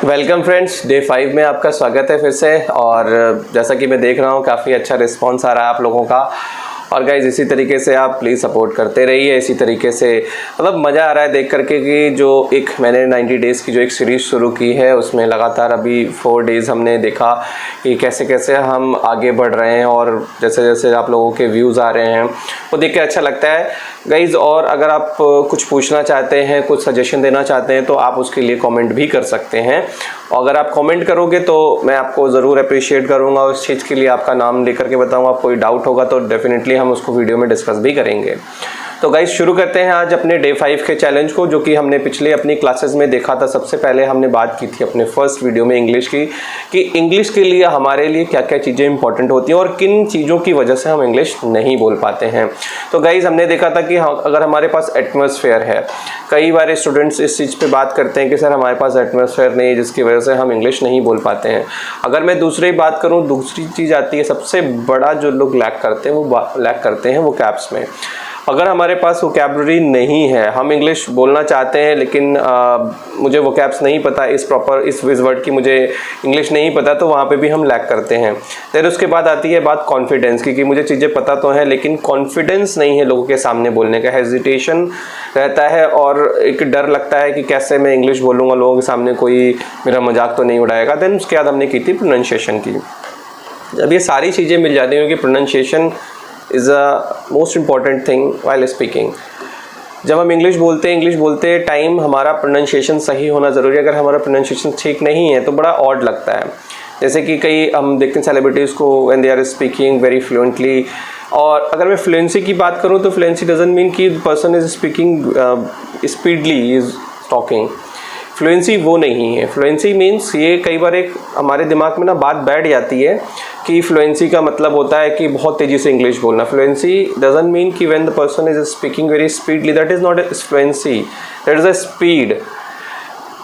Welcome friends, day 5 में आपका स्वागत है फिर से। और जैसा कि मैं देख रहा हूँ काफ़ी अच्छा रिस्पांस आ रहा है आप लोगों का। और गाइज इसी तरीके से आप प्लीज़ सपोर्ट करते रहिए। इसी तरीके से मतलब मज़ा आ रहा है देख करके कि जो एक मैंने 90 डेज़ की जो एक सीरीज़ शुरू की है उसमें लगातार अभी 4 डेज़ हमने देखा कि कैसे कैसे हम आगे बढ़ रहे हैं और जैसे जैसे आप लोगों के व्यूज़ आ रहे हैं वो देख के अच्छा लगता है गाइज़। और अगर आप कुछ पूछना चाहते हैं, कुछ सजेशन देना चाहते हैं तो आप उसके लिए कमेंट भी कर सकते हैं। और अगर आप कमेंट करोगे तो मैं आपको ज़रूर अप्रिशिएट करूँगा, उस चीज़ के लिए आपका नाम लेकर के बताऊँगा। कोई डाउट होगा तो डेफिनेटली हम उसको वीडियो में डिस्कस भी करेंगे। तो गाइस शुरू करते हैं आज अपने डे 5 के चैलेंज को, जो कि हमने पिछले अपनी क्लासेस में देखा था। सबसे पहले हमने बात की थी अपने फर्स्ट वीडियो में इंग्लिश की, कि इंग्लिश के लिए हमारे लिए क्या क्या चीज़ें इंपॉर्टेंट होती हैं और किन चीज़ों की वजह से हम इंग्लिश नहीं बोल पाते हैं। तो गाइस हमने देखा था कि अगर हमारे पास एटमॉस्फेयर है, कई बार स्टूडेंट्स इस चीज़ पे बात करते हैं कि सर हमारे पास एटमॉस्फेयर नहीं है जिसकी वजह से हम इंग्लिश नहीं बोल पाते हैं। अगर मैं दूसरी बात करूँ, दूसरी चीज़ आती है सबसे बड़ा जो लोग लैक करते हैं, वो लैक करते हैं वोकैब्स में। अगर हमारे पास वोकैबुलरी नहीं है, हम इंग्लिश बोलना चाहते हैं लेकिन मुझे वोकैब्स नहीं पता, इस वर्ड की मुझे इंग्लिश नहीं पता, तो वहाँ पे भी हम लैक करते हैं। फिर उसके बाद आती है बात कॉन्फिडेंस की, कि मुझे चीज़ें पता तो हैं लेकिन कॉन्फिडेंस नहीं है लोगों के सामने बोलने का, हेजिटेशन रहता है और एक डर लगता है कि कैसे मैं इंग्लिश बोलूँगा, लोगों के सामने कोई मेरा मजाक तो नहीं उड़ाएगा। देन उसके बाद हमने की थी प्रोनाउंसिएशन की। जब ये सारी चीज़ें मिल जाती हैं, क्योंकि pronunciation is a most important thing while speaking. जब हम इंग्लिश बोलते टाइम हमारा प्रोनाउंसिएशन सही होना ज़रूरी है। अगर हमारा प्रोनाउंसिएशन ठीक नहीं है तो बड़ा ऑड लगता है। जैसे कि कई हम देखते हैं सेलिब्रिटीज़ को when they are speaking very fluently. और अगर मैं फ्लुएंसी की बात करूँ तो फ्लुएंसी डजंट मीन कि person is speaking speedily, is talking. Fluency वो नहीं है। फ्लुएंसी मीन्स ये कई बार एक हमारे दिमाग में ना बात बैठ जाती है कि फ्लुएंसी का मतलब होता है कि बहुत तेज़ी से इंग्लिश बोलना। फ्लुएंसी डजंट मीन कि when the person is speaking very speedily, that is not fluency, that is a speed.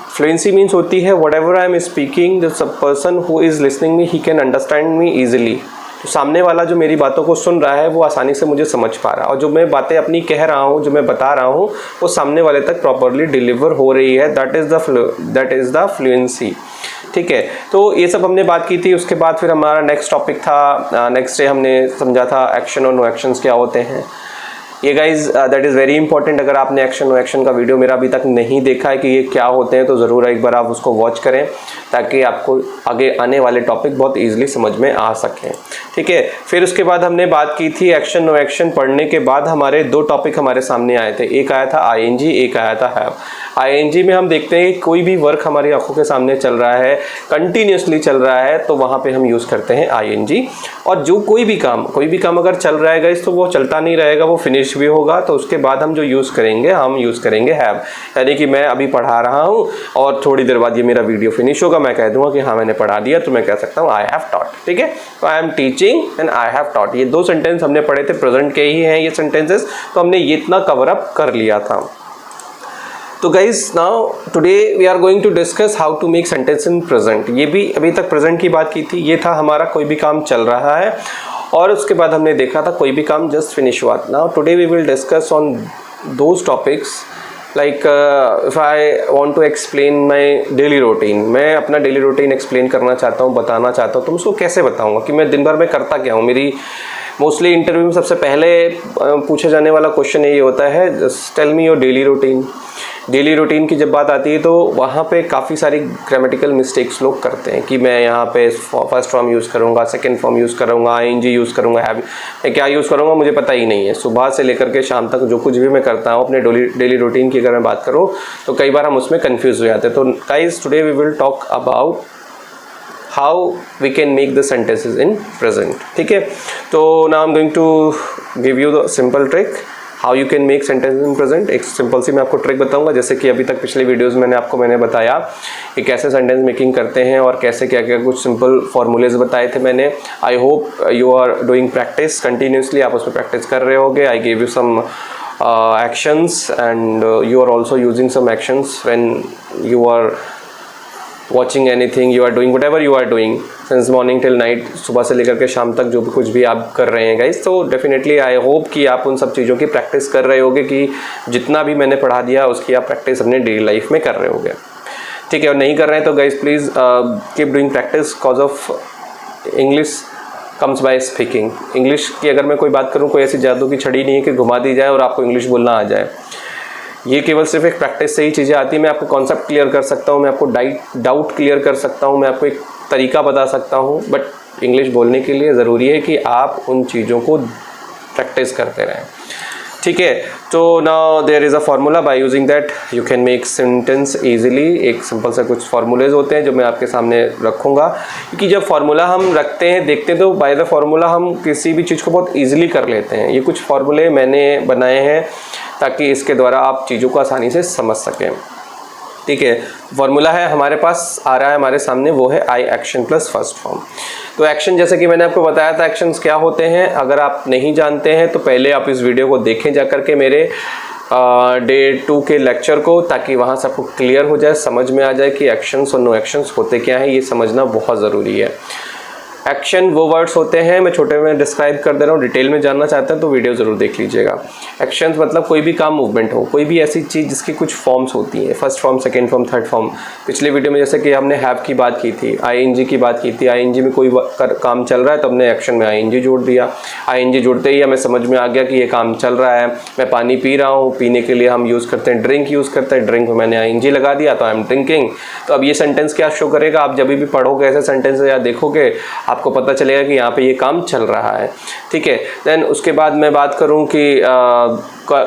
Fluency means होती है whatever I am speaking, the person who is listening me he can understand me easily. तो सामने वाला जो मेरी बातों को सुन रहा है वो आसानी से मुझे समझ पा रहा है, और जो मैं बातें अपनी कह रहा हूँ, जो मैं बता रहा हूँ, वो सामने वाले तक प्रॉपरली डिलीवर हो रही है। That is the fluency. ठीक है, तो ये सब हमने बात की थी। उसके बाद फिर हमारा नेक्स्ट टॉपिक था, नेक्स्ट डे हमने समझा था एक्शन और नो एक्शंस क्या होते हैं। ये guys that is very important. अगर आपने एक्शन नो एक्शन का वीडियो मेरा अभी तक नहीं देखा है कि ये क्या होते हैं, तो ज़रूर एक बार आप उसको वॉच करें ताकि आपको आगे आने वाले टॉपिक बहुत ईजिली समझ में आ सकें। ठीक है, फिर उसके बाद हमने बात की थी एक्शन नो एक्शन पढ़ने के बाद हमारे दो टॉपिक हमारे सामने आए थे। एक आया था आईएनजी, एक आया था हैव। आईएनजी में हम देखते हैं कि कोई भी वर्क हमारी आंखों के सामने चल रहा है, कंटिन्यूसली चल रहा है, तो वहाँ पे हम यूज़ करते हैं आईएनजी। और जो कोई भी काम अगर चल रहा है गाइस, तो वो चलता नहीं रहेगा, वो फिनिश भी होगा। तो उसके बाद हम जो यूज़ करेंगे, हम यूज़ करेंगे हैव। यानी कि मैं अभी पढ़ा रहा हूँ और थोड़ी देर बाद ये मेरा वीडियो फिनिश होगा, मैं कह दूंगा कि हाँ मैंने पढ़ा दिया, तो मैं कह सकता हूँ आई हैव टॉट। ठीक है, तो I am teaching and I have taught. ये दो सेंटेंस हमने पढ़े थे, प्रेजेंट के ही हैं ये सेंटेंसेस, तो हमने ये इतना कवर अप कर लिया था। तो guys now today we are going to discuss how to make sentence in present. ये भी अभी तक प्रेजेंट की बात की थी। ये था हमारा कोई भी काम चल रहा है, और उसके बाद हमने देखा था कोई भी काम जस्ट फिनिश हुआ। Now today we will discuss on those topics like if I want to explain my daily routine. मैं अपना डेली रूटीन एक्सप्लेन करना चाहता हूँ, बताना चाहता हूँ, तो मैं उसको कैसे बताऊँगा कि मैं दिन भर में करता क्या हूँ। मेरी मोस्टली इंटरव्यू में सबसे पहले पूछा जाने वाला क्वेश्चन ये होता है, just tell me your daily routine. Daily routine की जब बात आती है तो वहाँ पे काफ़ी सारी ग्रामेटिकल मिस्टेक्स लोग करते हैं कि मैं यहाँ पे फर्स्ट फॉर्म यूज़ करूँगा, सेकंड फॉर्म यूज़ करूँगा, आईएनजी यूज़ करूँगा, हैव, मैं क्या यूज़ करूँगा मुझे पता ही नहीं है। सुबह से लेकर के शाम तक जो कुछ भी मैं करता हूँ अपने डेली रूटीन की अगर मैं बात करूँ तो कई बार हम उसमें कन्फ्यूज़ हो जाते हैं। तो guys today we will talk about how we can make the sentences in present. ठीक है, तो now I am going to give you the simple trick how you can make sentence in present. एक simple सी मैं आपको trick बताऊंगा, जैसे कि अभी तक पिछले वीडियोस में मैंने बताया कि कैसे सेंटेंस मेकिंग करते हैं और कैसे क्या क्या कुछ सिंपल फॉर्मूलेज बताए थे मैंने। I hope you are doing practice continuously, आप उसमें प्रैक्टिस कर रहे होगे। I give you some actions and you are also using some actions when you are watching anything, you are doing whatever you are doing since morning till night, सुबह से लेकर के शाम तक जो भी कुछ भी आप कर रहे हैं गाइस। तो डेफिनेटली आई होप कि आप उन सब चीज़ों की प्रैक्टिस कर रहे होगे, कि जितना भी मैंने पढ़ा दिया उसकी आप प्रैक्टिस अपने डेली लाइफ में कर रहे होगे। ठीक है। और नहीं कर रहे हैं तो guys please keep doing practice, cause of English comes by speaking. English की अगर मैं कोई बात करूँ, कोई ऐसी जादू की छड़ी नहीं है कि घुमा दी जाए और आपको इंग्लिश बोलना आ जाए। ये केवल सिर्फ एक प्रैक्टिस से ही चीज़ें आती हैं। मैं आपको कॉन्सेप्ट क्लियर कर सकता हूँ, मैं आपको डाउट क्लियर कर सकता हूँ, मैं आपको एक तरीका बता सकता हूँ, बट इंग्लिश बोलने के लिए ज़रूरी है कि आप उन चीज़ों को प्रैक्टिस करते रहें, ठीक है। तो now there is a formula, by using that you can make sentence easily. एक सिंपल सा कुछ फार्मूलेज होते हैं जो मैं आपके सामने रखूँगा, क्योंकि जब फार्मूला हम रखते हैं, देखते हैं, तो बाय द फार्मूला हम किसी भी चीज़ को बहुत ईजिली कर लेते हैं। ये कुछ फार्मूले मैंने बनाए हैं ताकि इसके द्वारा आप चीज़ों को आसानी से समझ सकें, ठीक है। फार्मूला है हमारे पास आ रहा है हमारे सामने, वो है आई एक्शन प्लस फर्स्ट फॉर्म। तो एक्शन, जैसे कि मैंने आपको बताया था एक्शंस क्या होते हैं, अगर आप नहीं जानते हैं तो पहले आप इस वीडियो को देखें जा कर के मेरे डे 2 के लेक्चर को, ताकि वहाँ से आपको क्लियर हो जाए, समझ में आ जाए कि एक्शंस और नो एक्शंस होते क्या हैं। ये समझना बहुत ज़रूरी है। एक्शन वो वर्ड्स होते हैं, मैं छोटे में डिस्क्राइब कर दे रहा हूँ, डिटेल में जानना चाहते हैं तो वीडियो ज़रूर देख लीजिएगा। एक्शंस मतलब कोई भी काम, मूवमेंट हो, कोई भी ऐसी चीज़ जिसकी कुछ फॉर्म्स होती हैं, first form, second form, third form. पिछले वीडियो में जैसे कि हमने हैव की बात की थी, आईएनजी की बात की थी। आईएनजी में कोई काम चल रहा है तो हमने एक्शन में आईएनजी जोड़ दिया। आईएनजी जोड़ते ही हमें समझ में आ गया कि ये काम चल रहा है। मैं पानी पी रहा हूँ, पीने के लिए हम यूज़ करते हैं ड्रिंक, यूज़ करते हैं, ड्रिंक में मैंने आईएनजी लगा दिया तो आई एम ड्रिंकिंग। तो अब ये सेंटेंस क्या शो करेगा, आप जब भी पढ़ोगे ऐसे सेंटेंस या देखोगे आपको पता चलेगा कि यहाँ पे ये काम चल रहा है, ठीक है। देन उसके बाद मैं बात करूँ कि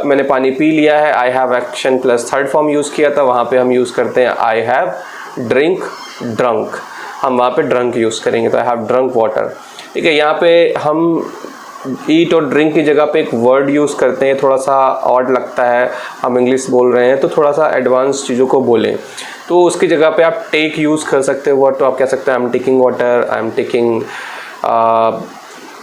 मैंने पानी पी लिया है, I have action plus third form use किया था, वहाँ पे हम यूज़ करते हैं आई हैव ड्रिंक ड्रंक। हम वहाँ पे ड्रंक यूज़ करेंगे तो आई हैव ड्रंक वाटर, ठीक है। यहाँ पे हम ईट और ड्रिंक की जगह पे एक वर्ड यूज़ करते हैं, थोड़ा सा ऑड लगता है, हम इंग्लिश बोल रहे हैं तो थोड़ा सा एडवांस चीज़ों को बोलें, तो उसकी जगह पे आप टेक यूज़ कर सकते हो वर्ड। तो आप कह सकते हैं I am taking water, I am taking,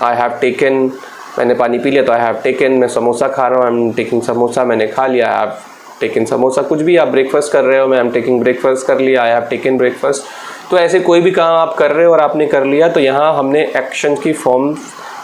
I have taken, मैंने पानी पी लिया तो आई हैव टेकन। मैं समोसा खा रहा हूँ, आई एम टेकिंग समोसा, मैंने खा लिया, आई हैव टेकन समोसा। कुछ भी आप ब्रेकफास्ट कर रहे हो, मैं आई एम टेकिंग ब्रेकफास्ट कर लिया, आई हैव टेकन ब्रेकफास्ट। तो ऐसे कोई भी काम आप कर रहे हो और आपने कर लिया तो यहाँ हमने एक्शन की फॉर्म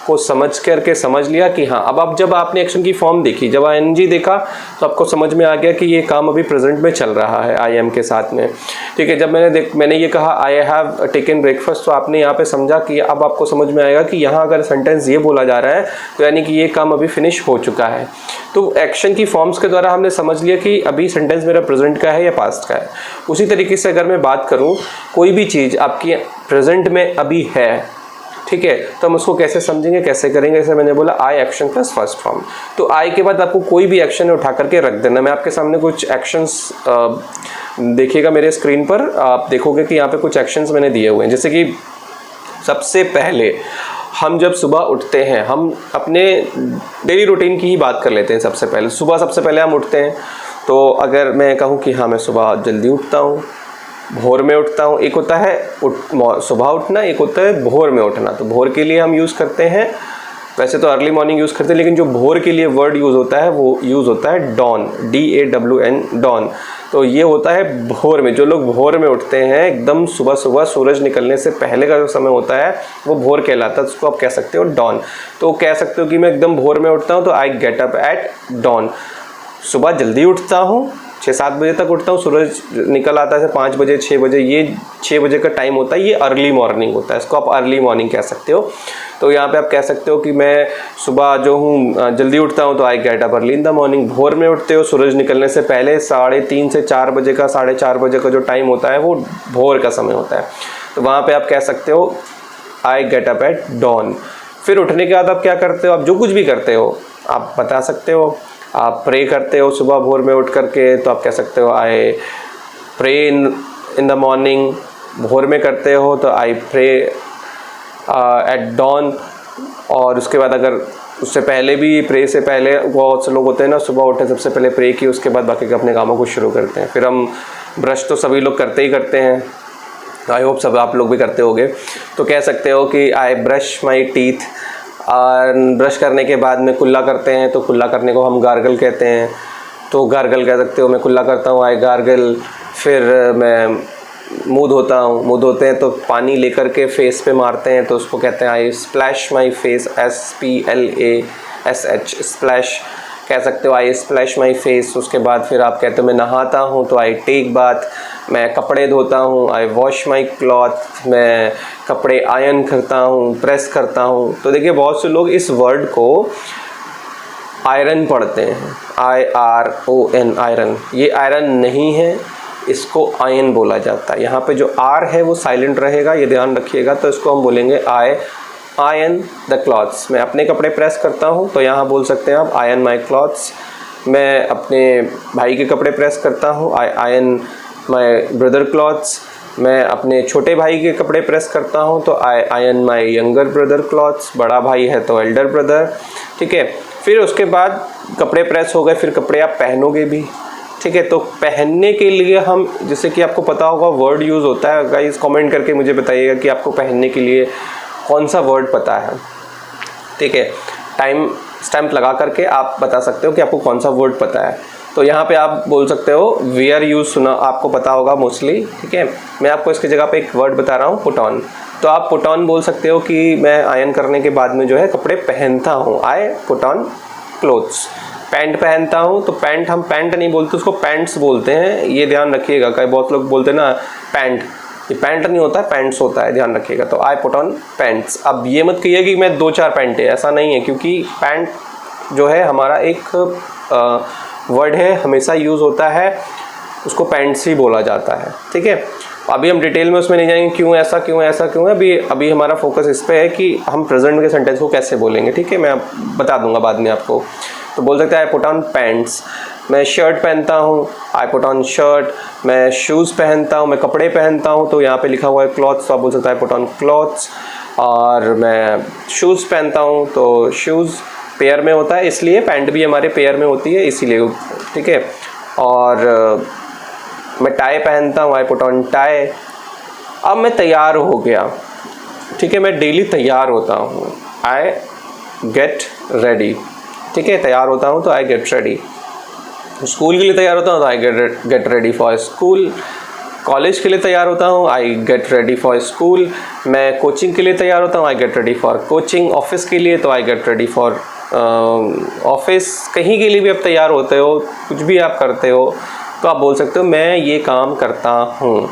को समझ लिया कि हाँ। अब जब आपने एक्शन की फॉर्म देखी, जब आईएनजी देखा तो आपको समझ में आ गया कि ये काम अभी प्रेजेंट में चल रहा है आई एम के साथ में, ठीक है। जब मैंने ये कहा आई हैव टेकन ब्रेकफास्ट, तो आपने यहाँ पे समझा कि अब आपको समझ में आएगा कि यहाँ अगर सेंटेंस ये बोला जा रहा है तो यानी कि ये काम अभी फिनिश हो चुका है। तो एक्शन की फॉर्म्स के द्वारा हमने समझ लिया कि अभी सेंटेंस मेरा प्रेजेंट का है या पास्ट का है। उसी तरीके से अगर मैं बात करूँ, कोई भी चीज़ आपकी प्रेजेंट में अभी है, ठीक है, तो हम उसको कैसे समझेंगे, कैसे करेंगे। जैसे मैंने बोला आई एक्शन प्लस फर्स्ट फॉर्म, तो आई के बाद आपको कोई भी एक्शन उठा करके रख देना। मैं आपके सामने कुछ एक्शंस देखिएगा मेरे स्क्रीन पर, आप देखोगे कि यहाँ पे कुछ एक्शंस मैंने दिए हुए हैं। जैसे कि सबसे पहले हम जब सुबह उठते हैं, हम अपने डेली रूटीन की ही बात कर लेते हैं। सबसे पहले हम उठते हैं, तो अगर मैं कहूँ कि हाँ मैं सुबह जल्दी उठता हूँ, भोर में उठता हूँ, एक होता है सुबह उठना, एक होता है भोर में उठना। तो भोर के लिए हम यूज़ करते हैं, वैसे तो अर्ली मॉर्निंग यूज़ करते हैं, लेकिन जो भोर के लिए वर्ड यूज़ होता है वो यूज़ होता है डॉन, DAWN, डॉन। तो ये होता है भोर में। जो लोग भोर में उठते हैं, एकदम सुबह सूरज निकलने से पहले का जो समय होता है वो भोर कहलाता है, उसको आप कह सकते हो डॉन। तो कह सकते हो कि मैं एकदम भोर में उठता हूँ तो I get up at dawn. सुबह जल्दी उठता हूँ, 6-7 बजे तक उठता हूँ, सूरज निकल आता है 5 बजे 6 बजे, ये 6 बजे का टाइम होता है, ये अर्ली मॉर्निंग होता है, इसको आप अर्ली मॉर्निंग कह सकते हो। तो यहाँ पे आप कह सकते हो कि मैं सुबह जो हूँ जल्दी उठता हूँ तो I get up early in the morning. भोर में उठते हो सूरज निकलने से पहले, 3:30 से 4 बजे का, 4:30 बजे का जो टाइम होता है वो भोर का समय होता है। तो वहाँ पर आप कह सकते हो I get up at dawn. फिर उठने के बाद आप क्या करते हो, आप जो कुछ भी करते हो आप बता सकते हो। आप प्रे करते हो सुबह भोर में उठ करके, तो आप कह सकते हो I pray in the morning. भोर में करते हो तो आई प्रे एट डॉन। और उसके बाद अगर उससे पहले भी, प्रे से पहले बहुत से लोग होते हैं ना, सुबह उठे सबसे पहले प्रे की, उसके बाद बाकी के अपने कामों को शुरू करते हैं। फिर हम ब्रश तो सभी लोग करते ही करते हैं, आई होप सब आप लोग भी करते होगे। तो कह सकते हो कि आई ब्रश माई टीथ। और ब्रश करने के बाद में कुल्ला करते हैं, तो कुल्ला करने को हम गार्गल कहते हैं, तो गार्गल कह सकते हो। मैं कुल्ला करता हूँ, आई गार्गल। फिर मैं मुँह धोता हूँ, मुँह धोते हैं तो पानी लेकर के फेस पे मारते हैं, तो उसको कहते हैं I splash my face, SPLASH, splash कह सकते हो, आई स्प्लैश माई फेस। उसके बाद फिर आप कहते हो मैं नहाता हूँ, तो आई टेक बाथ। मैं कपड़े धोता हूँ, आई वॉश माई क्लॉथ, मैं कपड़े आयरन करता हूँ, प्रेस करता हूँ। तो देखिए बहुत से लोग इस वर्ड को आयरन पढ़ते हैं, IRON आयरन। ये आयरन नहीं है, इसको आयन बोला जाता है। यहाँ पे जो R है वो साइलेंट रहेगा, ये ध्यान रखिएगा। तो इसको हम बोलेंगे आई आयन द क्लॉथ्स। मैं अपने कपड़े प्रेस करता हूँ तो यहाँ बोल सकते हैं आप आयन माई क्लॉथ्स। मैं अपने भाई के कपड़े प्रेस करता हूँ, आई आयन माई ब्रदर क्लॉथ्स। मैं अपने छोटे भाई के कपड़े प्रेस करता हूँ तो I iron my younger brother clothes. बड़ा भाई है तो एल्डर ब्रदर, ठीक है। फिर उसके बाद कपड़े प्रेस हो गए, फिर कपड़े आप पहनोगे भी, ठीक है। तो पहनने के लिए हम, जैसे कि आपको पता होगा वर्ड यूज़ होता है, गाइस कमेंट करके मुझे बताइएगा कि आपको पहनने के लिए कौन सा वर्ड पता है, ठीक है। टाइम स्टैम्प लगा करके आप बता सकते हो कि आपको कौन सा वर्ड पता है। तो यहाँ पे आप बोल सकते हो वेयर यूज, सुना आपको पता होगा मोस्टली, ठीक है। मैं आपको इसकी जगह पे एक वर्ड बता रहा हूँ, पुट ऑन। तो आप पुट ऑन बोल सकते हो कि मैं आयरन करने के बाद में जो है कपड़े पहनता हूँ, I put on clothes. Pant पहनता हूँ तो पैंट, हम पैंट नहीं बोलते, उसको पैंट्स बोलते हैं, ये ध्यान रखिएगा। कई बहुत लोग बोलते हैं ना पैंट, ये पैंट नहीं होता है, पैंट्स होता है, ध्यान रखिएगा। तो आई पुट ऑन पैंट्स। अब ये मत कहिए कि मैं 2-4 पैंट है, ऐसा नहीं है, क्योंकि पैंट जो है हमारा एक वर्ड है, हमेशा यूज़ होता है, उसको पैंट्स ही बोला जाता है, ठीक है। अभी हम डिटेल में उसमें नहीं जाएंगे क्यों ऐसा क्यों ऐसा क्यों है। अभी हमारा फोकस इस पे है कि हम प्रेजेंट के सेंटेंस को कैसे बोलेंगे, ठीक है। मैं बता दूंगा बाद में आपको। तो बोल सकते हैं आई पुट ऑन पैंट्स। मैं शर्ट पहनता हूँ, आई पुट ऑन शर्ट। मैं शूज़ पहनता हूँ, मैं कपड़े पहनता हूँ, तो यहाँ पे लिखा हुआ है क्लॉथ्स, तो आप बोल सकते हैं आई पुट ऑन क्लॉथ्स। और मैं शूज़ पहनता हूँ तो शूज़ पेयर में होता है, इसलिए पैंट भी हमारे पेयर में होती है, इसीलिए, ठीक है। और मैं टाई पहनता हूँ, आई पुट ऑन टाई। अब मैं तैयार हो गया, ठीक है, मैं डेली तैयार होता हूँ, आई गेट रेडी, ठीक है। तैयार होता हूँ तो आई गेट रेडी। स्कूल के लिए तैयार होता हूँ तो I get ready for school. College के लिए तैयार होता हूँ, I get ready for school. मैं कोचिंग के लिए तैयार होता हूँ, I get ready for coaching. Office के लिए तो I get ready for office. कहीं के लिए भी आप तैयार होते हो, कुछ भी आप करते हो, तो आप बोल सकते हो मैं ये काम करता हूँ।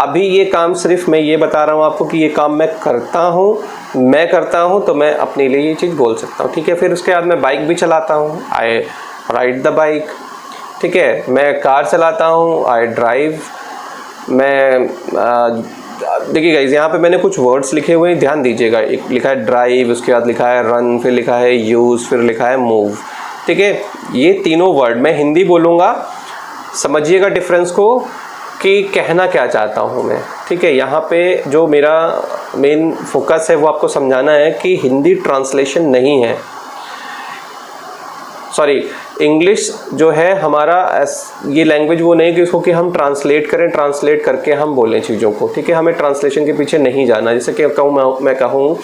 अभी ये काम सिर्फ मैं ये बता रहा हूँ आपको कि ये काम मैं करता हूँ, तो मैं अपने लिए ये चीज़ बोल सकता हूँ, ठीक है। फिर उसके बाद मैं बाइक भी चलाता हूँ, आई राइड द बाइक, ठीक है। मैं कार चलाता हूँ, आई ड्राइव। मैं देखिए गाइस, यहाँ पे मैंने कुछ वर्ड्स लिखे हुए हैं, ध्यान दीजिएगा। एक लिखा है ड्राइव, उसके बाद लिखा है रन, फिर लिखा है यूज़, फिर लिखा है मूव, ठीक है। ये तीनों वर्ड मैं हिंदी बोलूँगा, समझिएगा डिफरेंस को कि कहना क्या चाहता हूँ मैं, ठीक है। यहाँ पे जो मेरा मेन फोकस है वो आपको समझाना है कि हिंदी ट्रांसलेशन नहीं है, सॉरी, इंग्लिश जो है हमारा ये लैंग्वेज वो नहीं कि उसको कि हम ट्रांसलेट करें, ट्रांसलेट करके हम बोलें चीज़ों को, ठीक है। हमें ट्रांसलेशन के पीछे नहीं जाना। जैसे कि मैं कहूँ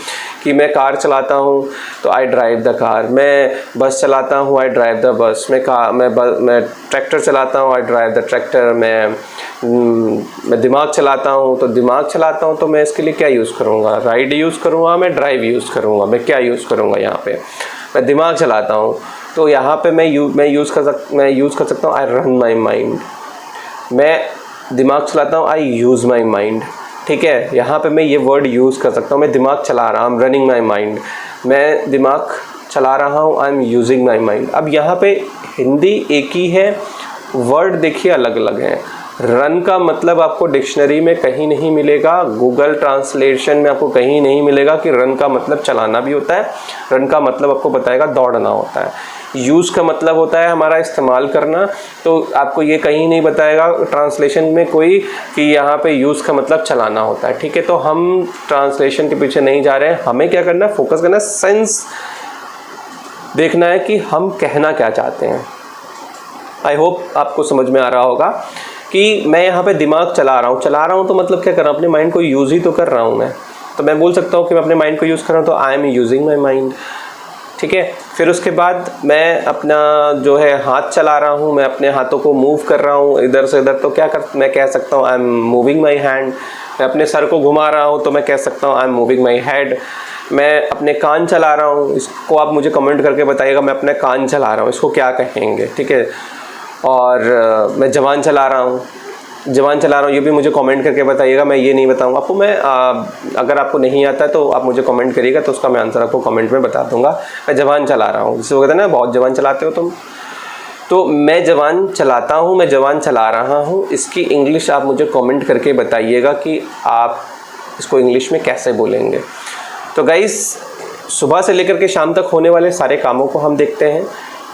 कि मैं कार चलाता हूँ तो आई ड्राइव द कार। मैं बस चलाता हूँ, आई ड्राइव द बस। मैं ट्रैक्टर चलाता हूँ, आई ड्राइव द ट्रैक्टर। मैं दिमाग चलाता हूँ तो मैं इसके लिए क्या यूज़ करूँगा, राइड यूज़ करूँगा, मैं ड्राइव यूज़ करूँगा, मैं क्या यूज़ करूँगा यहाँ पे। मैं दिमाग चलाता हूँ तो यहाँ पे मैं यूज़ कर सकता हूँ आई रन माई माइंड। मैं दिमाग चलाता हूँ, आई यूज़ माई माइंड, ठीक है। यहाँ पे मैं ये वर्ड यूज़ कर सकता हूँ, मैं दिमाग चला रहा हूँ, रनिंग माई माइंड। मैं दिमाग चला रहा हूँ, I am using my mind. अब यहाँ पे हिंदी एक ही है, वर्ड देखिए अलग अलग हैं। रन का मतलब आपको डिक्शनरी में कहीं नहीं मिलेगा, गूगल ट्रांसलेशन में आपको कहीं नहीं मिलेगा कि रन का मतलब चलाना भी होता है। रन का मतलब आपको बताएगा दौड़ना होता है। यूज़ का मतलब होता है हमारा इस्तेमाल करना, तो आपको ये कहीं नहीं बताएगा ट्रांसलेशन में कोई कि यहाँ पे यूज़ का मतलब चलाना होता है, ठीक है। तो हम ट्रांसलेशन के पीछे नहीं जा रहे हैं, हमें क्या करना है, फोकस करना है, सेंस देखना है कि हम कहना क्या चाहते हैं। आई होप आपको समझ में आ रहा होगा कि मैं यहाँ पे दिमाग चला रहा हूँ तो मतलब क्या कर रहा हूँ, अपने माइंड को यूज़ ही तो कर रहा हूँ मैं। तो मैं बोल सकता हूँ कि मैं अपने माइंड को यूज़ कर रहा हूँ, तो I am using my mind, ठीक है। फिर उसके बाद मैं अपना जो है हाथ चला रहा हूँ, मैं अपने हाथों को मूव कर रहा हूँ इधर से इधर, तो मैं कह सकता हूँ I am moving my hand. मैं अपने सर को घुमा रहा हूँ तो मैं कह सकता हूँ I am moving my head. मैं अपने कान चला रहा हूँ, इसको आप मुझे कमेंट करके बताइएगा मैं अपने कान चला रहा हूँ इसको क्या कहेंगे, ठीक है। और मैं ज़बान चला रहा हूँ, जवान चला रहा हूँ ये भी मुझे कमेंट करके बताइएगा, मैं ये नहीं बताऊँगा आपको। मैं अगर आपको नहीं आता है तो आप मुझे कमेंट करिएगा, तो उसका मैं आंसर आपको कमेंट में बता दूंगा। मैं जवान चला रहा हूँ, जिससे वो कहते हैं ना बहुत जवान चलाते हो तुम, तो मैं जवान चलाता हूँ, मैं जवान चला रहा हूँ, इसकी इंग्लिश आप मुझे कमेंट करके बताइएगा कि आप इसको इंग्लिश में कैसे बोलेंगे। तो गाइस, सुबह से लेकर के शाम तक होने वाले सारे कामों को हम देखते हैं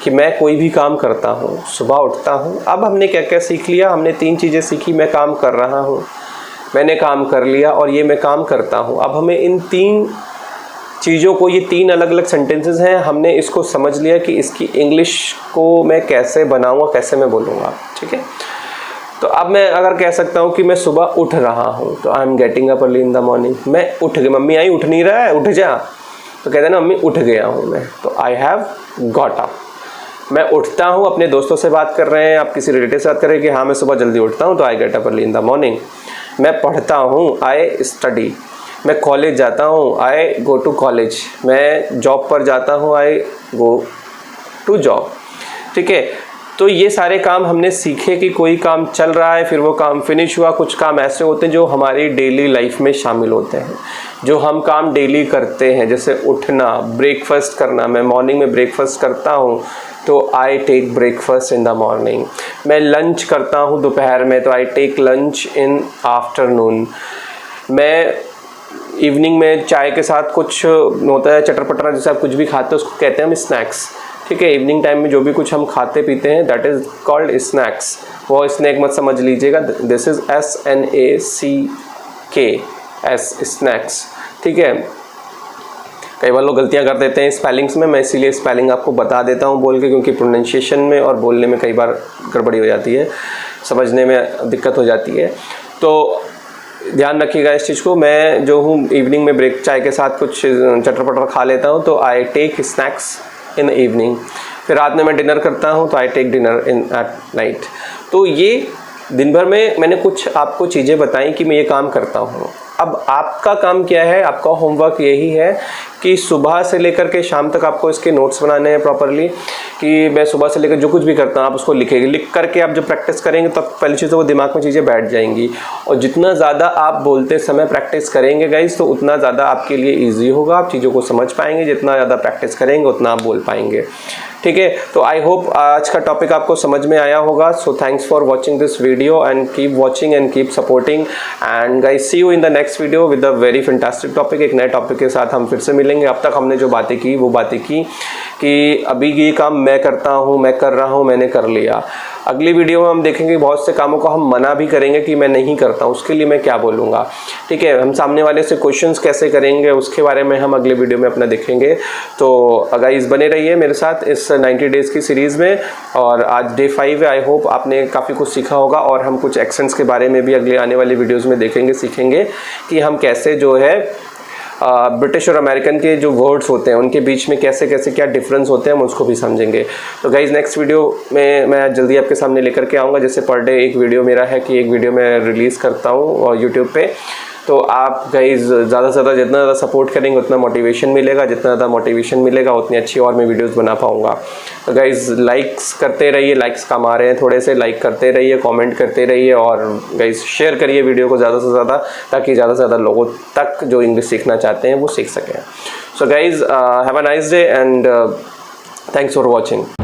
कि मैं कोई भी काम करता हूँ, सुबह उठता हूँ। अब हमने क्या क्या सीख लिया, हमने 3 चीज़ें सीखी। मैं काम कर रहा हूँ, मैंने काम कर लिया, और ये मैं काम करता हूँ। अब हमें इन 3 चीज़ों को, ये 3 अलग अलग सेंटेंसेस हैं, हमने इसको समझ लिया कि इसकी इंग्लिश को मैं कैसे बनाऊँगा, कैसे मैं बोलूँगा, ठीक है। तो अब मैं अगर कह सकता हूँ कि मैं सुबह उठ रहा हूँ, तो I am getting up early in the morning. मैं उठ गया, मम्मी आई उठ नहीं रहा है, उठ जा, तो कहते हैं ना मम्मी उठ गया हूँ मैं, तो आई हैव गॉट अप। मैं उठता हूँ, अपने दोस्तों से बात कर रहे हैं, आप किसी रिलेटिव से बात कर रहे हैं कि हाँ मैं सुबह जल्दी उठता हूँ, तो I get up early in the morning. मैं पढ़ता हूँ, आई स्टडी। मैं कॉलेज जाता हूँ, आई गो टू कॉलेज। मैं जॉब पर जाता हूँ, आई गो टू जॉब, ठीक है। तो ये सारे काम हमने सीखे कि कोई काम चल रहा है, फिर वो काम फिनिश हुआ। कुछ काम ऐसे होते हैं जो हमारी डेली लाइफ में शामिल होते हैं, जो हम काम डेली करते हैं, जैसे उठना, ब्रेकफास्ट करना। मैं मॉर्निंग में ब्रेकफास्ट करता हूँ, तो I take breakfast in the morning. मैं लंच करता हूँ दोपहर में, तो I take lunch in afternoon. मैं इवनिंग में चाय के साथ कुछ होता है चटर पटरा, जैसे आप कुछ भी खाते हैं उसको कहते हैं हम स्नैक्स, ठीक है। इवनिंग टाइम में जो भी कुछ हम खाते पीते हैं दैट इज़ कॉल्ड स्नैक्स। वो स्नैक मत समझ लीजिएगा, दिस इज़ SNACK, स्नैक्स, ठीक है। कई बार लोग गलतियां कर देते हैं स्पेलिंग्स में, मैं इसीलिए स्पेलिंग आपको बता देता हूं बोल के, क्योंकि प्रोनाउंसिएशन में और बोलने में कई बार गड़बड़ी हो जाती है, समझने में दिक्कत हो जाती है। तो ध्यान रखिएगा इस चीज़ को। मैं जो हूँ इवनिंग में ब्रेक चाय के साथ कुछ चटर पटर खा लेता हूँ, तो I take snacks in evening. फिर रात में मैं डिनर करता हूँ, तो I take dinner in at night. तो ये दिन भर में मैंने कुछ आपको चीज़ें बताई कि मैं ये काम करता हूँ। अब आपका काम क्या है, आपका होमवर्क यही है कि सुबह से लेकर के शाम तक आपको इसके नोट्स बनाने हैं प्रॉपरली, कि मैं सुबह से लेकर जो कुछ भी करता हूँ आप उसको लिखेंगे। लिख करके आप जब प्रैक्टिस करेंगे तब पहली चीज़ तो वो दिमाग में चीज़ें बैठ जाएंगी, और जितना ज़्यादा आप बोलते समय प्रैक्टिस करेंगे गाइस, तो उतना ज़्यादा आपके लिए ईजी होगा, आप चीज़ों को समझ पाएंगे। जितना ज़्यादा प्रैक्टिस करेंगे उतना आप बोल पाएंगे, ठीक है। तो आई होप आज का टॉपिक आपको समझ में आया होगा। So thanks for watching this video and keep watching and keep supporting, and guys see you in the next video with a very fantastic topic. एक नए टॉपिक के साथ हम फिर से मिलेंगे। अब तक हमने जो बातें की वो बातें की कि अभी ये काम मैं करता हूँ, मैं कर रहा हूँ, मैंने कर लिया। अगली वीडियो में हम देखेंगे बहुत से कामों को हम मना भी करेंगे कि मैं नहीं करता हूँ, उसके लिए मैं क्या बोलूँगा, ठीक है। हम सामने वाले से क्वेश्चंस कैसे करेंगे उसके बारे में हम अगले वीडियो में अपना देखेंगे। तो गाइस बने रहिए मेरे साथ इस 90 डेज़ की सीरीज़ में, और आज डे 5 है। आई होप आपने काफ़ी कुछ सीखा होगा, और हम कुछ एक्सेंट्स के बारे में भी अगले आने वाली वीडियोज़ में देखेंगे, सीखेंगे कि हम कैसे जो है ब्रिटिश और अमेरिकन के जो वर्ड्स होते हैं उनके बीच में कैसे कैसे क्या डिफरेंस होते हैं, हम उसको भी समझेंगे। तो गाइज नेक्स्ट वीडियो में मैं जल्दी आपके सामने लेकर के आऊँगा। जैसे पर डे एक वीडियो मेरा है कि एक वीडियो मैं रिलीज़ करता हूँ और यूट्यूब पे। तो आप गाइज ज़्यादा से ज़्यादा जितना ज़्यादा सपोर्ट करेंगे उतना मोटिवेशन मिलेगा, जितना ज़्यादा मोटिवेशन मिलेगा उतनी अच्छी और मैं वीडियोस बना पाऊँगा। तो गाइज लाइक्स करते रहिए, लाइक्स कम आ रहे हैं थोड़े से, लाइक करते रहिए, कमेंट करते रहिए, और गाइज शेयर करिए वीडियो को ज़्यादा से ज़्यादा, ताकि ज़्यादा से ज़्यादा लोगों तक जो इंग्लिश सीखना चाहते हैं वो सीख सकें। So guys have a nice day and thanks for watching.